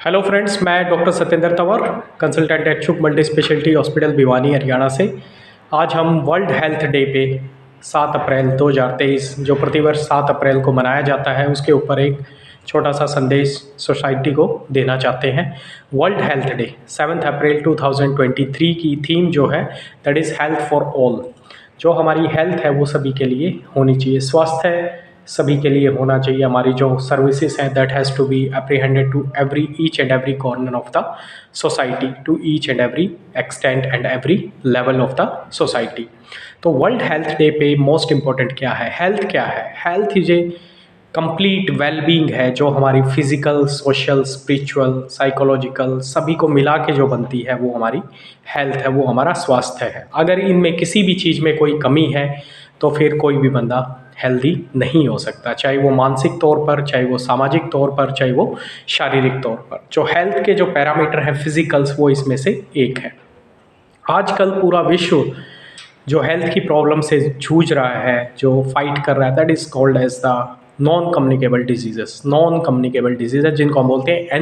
Hello friends, मैं doctor Satyendra Tanwar, consultant eight शुभ multi speciality hospital Bhiwani Haryana से। आज हम वर्ल्ड हेल्थ डे पे 7 अप्रैल 2023 जो प्रतिवर्ष 7 अप्रैल को मनाया जाता है उसके ऊपर एक छोटा सा संदेश सोसाइटी को देना चाहते हैं। वर्ल्ड हेल्थ डे 7 अप्रैल 2023 की थीम जो है that is health for all. जो हमारी हेल्थ है वो सभी के लिए होनी चाहिए, स्वास्थ्य है सभी के लिए होना चाहिए। हमारी जो सर्विसेज हैं that has to be apprehended to every each and every corner of the society, to each and every extent and every level of the society. तो वर्ल्ड हेल्थ डे पे मोस्ट इम्पॉर्टेंट क्या है, health क्या है? Health is a complete wellbeing है जो हमारी physical, social, spiritual, psychological सभी को मिला के जो बनती है वो हमारी हेल्थ है, वो हमारा स्वास्थ्य है। अगर इनमें किसी भी चीज़ में कोई कमी है तो फिर कोई भी बंदा हेल्दी नहीं हो सकता, चाहे वो मानसिक तौर पर, चाहे वो सामाजिक तौर पर, चाहे वो शारीरिक तौर पर। जो हेल्थ के जो पैरामीटर हैं फिजिकल्स, वो इसमें से एक है। आजकल पूरा विश्व जो हेल्थ की प्रॉब्लम से जूझ रहा है, जो फाइट कर रहा है, that is called as the non communicable diseases. Non communicable diseases जिनको हम बोलते हैं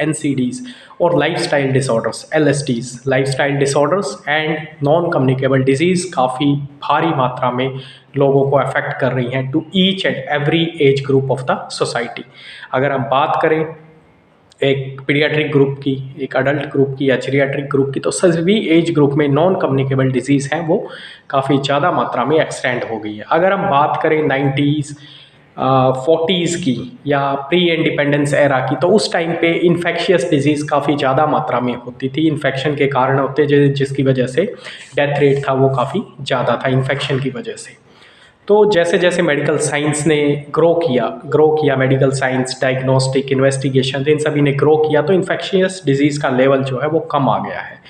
एनसीडीज और lifestyle disorders, LSDs. Lifestyle disorders and non communicable disease काफ़ी भारी मात्रा में लोगों को अफेक्ट कर रही हैं to each and every age group of the society. अगर हम बात करें एक पीडियाट्रिक ग्रुप की, एक अडल्ट ग्रुप की या जीरियाट्रिक ग्रुप की, तो सभी एज ग्रुप में नॉन कम्युनिकेबल डिजीज़ हैं वो काफ़ी ज़्यादा मात्रा में एक्सटेंड हो गई है। अगर हम बात करें 90s 40s की या प्री इंडिपेंडेंस एरा की, तो उस टाइम पे इन्फेक्शियस डिजीज़ काफ़ी ज़्यादा मात्रा में होती थी, इन्फेक्शन के कारण होते जिसकी वजह से डेथ रेट था वो काफ़ी ज़्यादा था इन्फेक्शन की वजह से। तो जैसे जैसे मेडिकल साइंस ने ग्रो किया मेडिकल साइंस, डायग्नोस्टिक, इन्वेस्टिगेशन, इन सभी ने ग्रो किया, तो इन्फेक्शियस डिजीज़ का लेवल जो है वो कम आ गया है।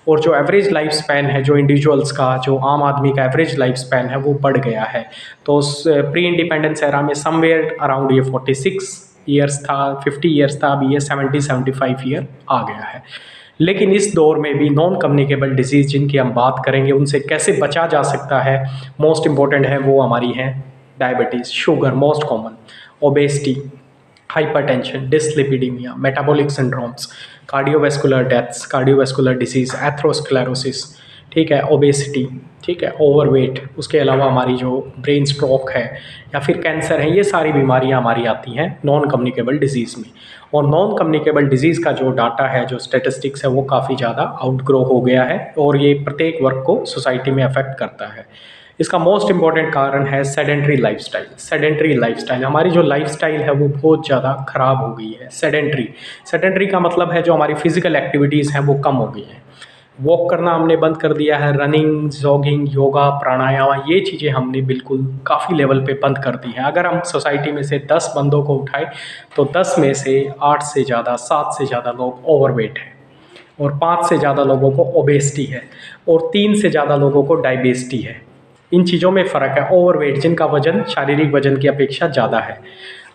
और जो एवरेज लाइफ स्पैन है, जो इंडिविजुअल्स का, जो आम आदमी का एवरेज लाइफ स्पैन है वो बढ़ गया है। तो प्री इंडिपेंडेंस एरा में समवेयर अराउंड ये 46 ईयर्स था, 50 ईयर्स था, अभी ये 70-75 ईयर आ गया है। लेकिन इस दौर में भी नॉन कम्युनिकेबल डिजीज़ जिनकी हम बात करेंगे, उनसे कैसे बचा जा सकता है, मोस्ट इम्पॉर्टेंट है वो हमारी हैं diabetes, sugar most common, obesity, hypertension, dyslipidaemia, metabolic syndromes, cardiovascular deaths, cardiovascular disease, atherosclerosis, ठीक है, ओबेसिटी, ठीक है, ओवरवेट, उसके अलावा हमारी जो ब्रेन स्ट्रोक है या फिर कैंसर है, ये सारी बीमारियां हमारी आती हैं नॉन कम्युनिकेबल डिजीज़ में। और नॉन कम्युनिकेबल डिजीज़ का जो डाटा है, जो स्टेटिस्टिक्स है, वो काफ़ी ज़्यादा आउटग्रो हो गया है और ये प्रत्येक वर्ग को सोसाइटी में अफेक्ट करता है। इसका मोस्ट इम्पॉर्टेंट कारण है सेडेंट्री लाइफस्टाइल। सेडेंट्री लाइफस्टाइल, हमारी जो लाइफस्टाइल है वो बहुत ज़्यादा ख़राब हो गई है। सेडेंट्री का मतलब है जो हमारी फिजिकल एक्टिविटीज़ हैं वो कम हो गई हैं। वॉक करना हमने बंद कर दिया है, रनिंग, जॉगिंग, योगा, प्राणायाम, ये चीज़ें हमने बिल्कुल काफ़ी लेवल पे बंद कर दी हैं। अगर हम सोसाइटी में से 10 बंदों को उठाएं तो 10 में से 8 से ज़्यादा, 7 से ज़्यादा लोग ओवरवेट हैं और 5 से ज़्यादा लोगों को ओबेसिटी है और 3 से ज़्यादा लोगों को डायबिटीज़ है। इन चीज़ों में फ़र्क है। ओवरवेट जिनका वजन शारीरिक वजन की अपेक्षा ज़्यादा है,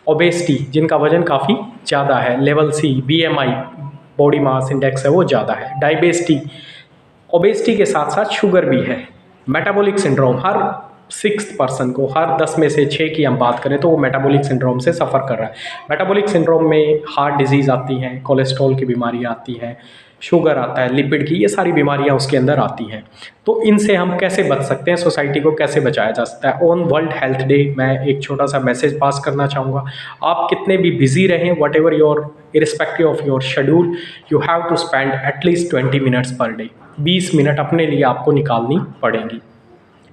ओबेसिटी जिनका वजन काफ़ी ज़्यादा है, लेवल सी बीएमआई बॉडी मास इंडेक्स है वो ज़्यादा है, डायबिटीज़, ओबेसिटी के साथ साथ शुगर भी है, मेटाबॉलिक सिंड्रोम, हर 6th पर्सन को, हर 10 में से 6 की हम बात करें तो वो मेटाबॉलिक सिंड्रोम से सफ़र कर रहा है। मेटाबॉलिक सिंड्रोम में हार्ट डिजीज़ आती हैं, कोलेस्ट्रॉल की बीमारियाँ आती हैं, शुगर आता है, लिपिड की, ये सारी बीमारियां उसके अंदर आती हैं। तो इनसे हम कैसे बच सकते हैं, सोसाइटी को कैसे बचाया जा सकता है? ऑन वर्ल्ड हेल्थ डे मैं एक छोटा सा मैसेज पास करना चाहूँगा। आप कितने भी बिजी रहें, whatever your, irrespective of your schedule, you have to spend at least 20 minutes per day. 20 minute अपने लिए आपको निकालनी पड़ेंगी।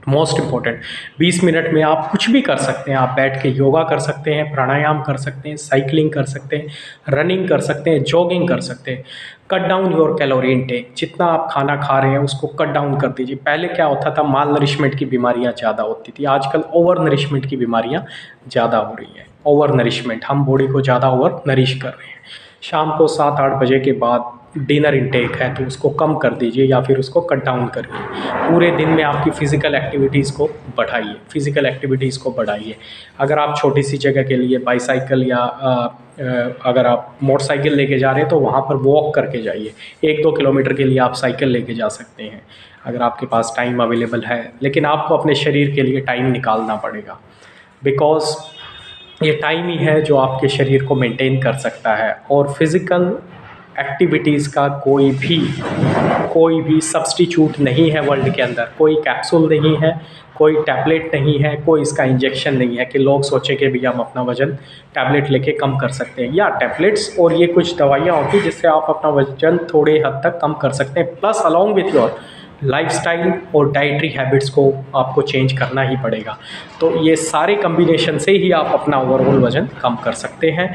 मोस्ट इम्पॉर्टेंट, 20 मिनट में आप कुछ भी कर सकते हैं। आप बैठ के योगा कर सकते हैं, प्राणायाम कर सकते हैं, साइकिलिंग कर सकते हैं, रनिंग कर सकते हैं, जॉगिंग कर सकते हैं। Cut down your calorie intake, जितना आप खाना खा रहे हैं उसको कट डाउन कर दीजिए। पहले क्या होता था, माल नरिशमेंट की बीमारियां ज़्यादा होती थी, आजकल ओवर नरिशमेंट की बीमारियां ज़्यादा हो रही हैं। ओवर नरिशमेंट, हम बॉडी को ज़्यादा ओवर नरिश कर रहे हैं। शाम को 7-8 बजे के बाद डिनर इनटेक है तो उसको कम कर दीजिए या फिर उसको कट डाउन करिए। पूरे दिन में आपकी फ़िज़िकल एक्टिविटीज़ को बढ़ाइए, फ़िज़िकल एक्टिविटीज़ को बढ़ाइए। अगर आप छोटी सी जगह के लिए बाईसाइकिल या अगर आप मोटरसाइकिल लेके जा रहे हैं तो वहाँ पर वॉक करके जाइए। 1-2 किलोमीटर के लिए आप साइकिल लेके जा सकते हैं अगर आपके पास टाइम अवेलेबल है, लेकिन आपको अपने शरीर के लिए टाइम निकालना पड़ेगा। बिकॉज़ ये टाइम ही है जो आपके शरीर को मेंटेन कर सकता है। और फिज़िकल एक्टिविटीज़ का कोई भी सब्स्टिट्यूट नहीं है वर्ल्ड के अंदर। कोई कैप्सूल नहीं है, कोई टैबलेट नहीं है, कोई इसका इंजेक्शन नहीं है कि लोग सोचें कि भैया हम अपना वज़न टैबलेट लेके कम कर सकते हैं। या टैबलेट्स और ये कुछ दवाइयाँ होती हैं जिससे आप अपना वज़न थोड़े हद तक कम कर सकते हैं, plus along with your lifestyle और डाइटरी हैबिट्स को आपको चेंज करना ही पड़ेगा। तो ये सारे कम्बिनेशन से ही आप अपना ओवरऑल वज़न कम कर सकते हैं।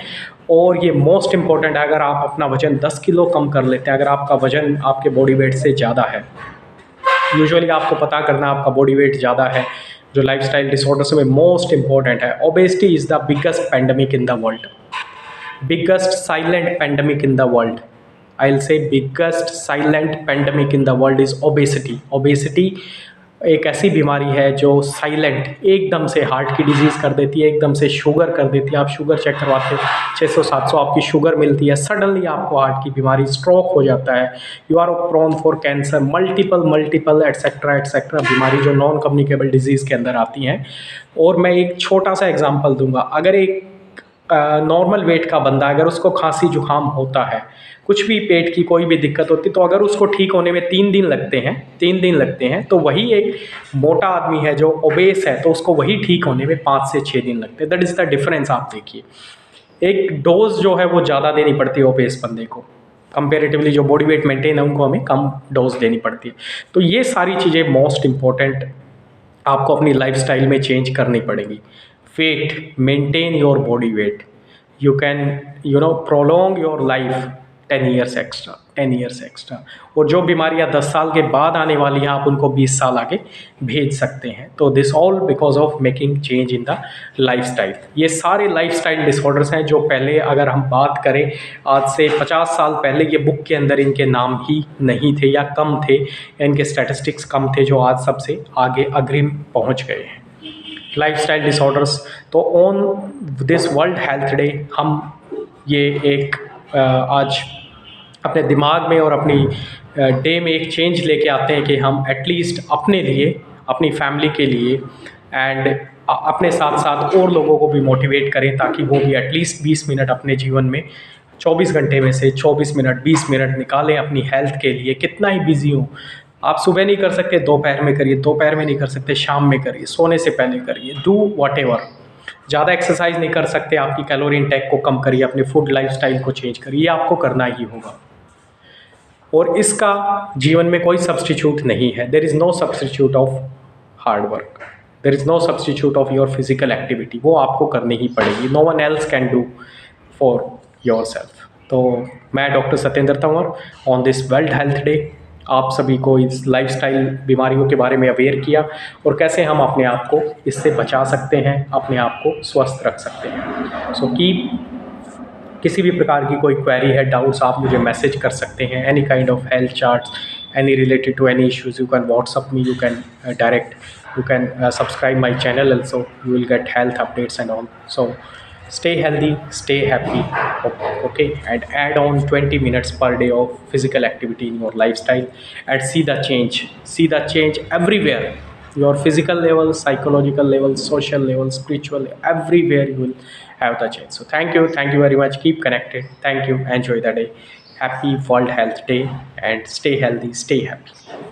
और ये मोस्ट इम्पॉर्टेंट है, अगर आप अपना वज़न 10 किलो कम कर लेते हैं, अगर आपका वज़न आपके बॉडी वेट से ज़्यादा है, यूजुअली आपको पता करना आपका बॉडी वेट ज़्यादा है, जो लाइफस्टाइल डिसऑर्डर्स में मोस्ट इम्पॉर्टेंट है। Obesity is the biggest pandemic in the world, biggest silent pandemic in the world. I'll say biggest silent pandemic in the world is obesity. Obesity एक ऐसी बीमारी है जो साइलेंट एकदम से हार्ट की डिजीज़ कर देती है, एकदम से शुगर कर देती है। आप शुगर चेक करवाते हो 600-700 आपकी शुगर मिलती है, सडनली आपको हार्ट की बीमारी, स्ट्रोक हो जाता है, you are prone for cancer, multiple etcetera etcetera बीमारी जो नॉन कम्युनिकेबल डिजीज़ के अंदर आती हैं। और मैं एक छोटा सा एग्जांपल दूंगा, अगर एक नॉर्मल वेट का बंदा, अगर उसको खांसी जुकाम होता है, कुछ भी पेट की कोई भी दिक्कत होती है, तो अगर उसको ठीक होने में 3 दिन लगते हैं, तो वही एक मोटा आदमी है जो ओबेस है, तो उसको वही ठीक होने में 5 से 6 दिन लगते हैं। That is the difference. आप देखिए, एक डोज जो है वो ज़्यादा देनी पड़ती है ओबेस बंदे को, कंपेरेटिवली जो बॉडी वेट मेंटेन है उनको हमें कम डोज देनी पड़ती है। तो ये सारी चीज़ें मोस्ट इम्पॉर्टेंट आपको अपनी लाइफस्टाइल में चेंज करनी पड़ेगी। Weight, maintain your body weight, you can prolong your life 10 years extra. और जो बीमारियां 10 साल के बाद आने वाली हैं, आप उनको 20 साल आगे भेज सकते हैं। तो this all because of making change in the lifestyle. ये सारे लाइफस्टाइल डिसऑर्डर्स हैं जो पहले, अगर हम बात करें आज से 50 साल पहले, ये बुक के अंदर इनके नाम ही नहीं थे या कम थे, इनके स्टैटिस्टिक्स कम थे, जो आज सबसे आगे अग्रिम पहुंच गए हैं लाइफस्टाइल डिसऑर्डर्स। तो on this world health day हम ये एक आज अपने दिमाग में और अपनी डे में एक चेंज लेके आते हैं कि हम एटलीस्ट अपने लिए, अपनी फैमिली के लिए एंड अपने साथ साथ और लोगों को भी मोटिवेट करें, ताकि वो भी एटलीस्ट 20 मिनट अपने जीवन में, 24 घंटे में से 24 मिनट 20 मिनट निकालें अपनी हेल्थ के लिए। कितना ही बिजी हो आप, सुबह नहीं कर सकते दोपहर में करिए, दोपहर में नहीं कर सकते शाम में करिए, सोने से पहले करिए, डू व्हाटएवर। ज़्यादा एक्सरसाइज नहीं कर सकते, आपकी कैलोरी इंटेक को कम करिए, अपने फूड लाइफस्टाइल को चेंज करिए, आपको करना ही होगा। और इसका जीवन में कोई सब्स्टिट्यूट नहीं है। There is no substitute of hard work, there is no substitute of your physical activity, वो आपको करनी ही पड़ेगी। No one else can do for yourself. तो मैं doctor Satyendra Tanwar on this world health day आप सभी को इस लाइफस्टाइल बीमारियों के बारे में अवेयर किया और कैसे हम अपने आप को इससे बचा सकते हैं, अपने आप को स्वस्थ रख सकते हैं। सो किसी भी प्रकार की कोई क्वेरी है, डाउट्स, आप मुझे मैसेज कर सकते हैं। Any kind of health charts, any related to any issues, you can WhatsApp me, you can direct, you can subscribe my channel also, you will get health updates and all. So stay healthy, stay happy, okay, and add on 20 minutes per day of physical activity in your lifestyle and see the change everywhere, your physical level, psychological level, social level, spiritual, everywhere you will have the change. So thank you very much, keep connected, thank you, enjoy the day, happy World Health Day and stay healthy, stay happy.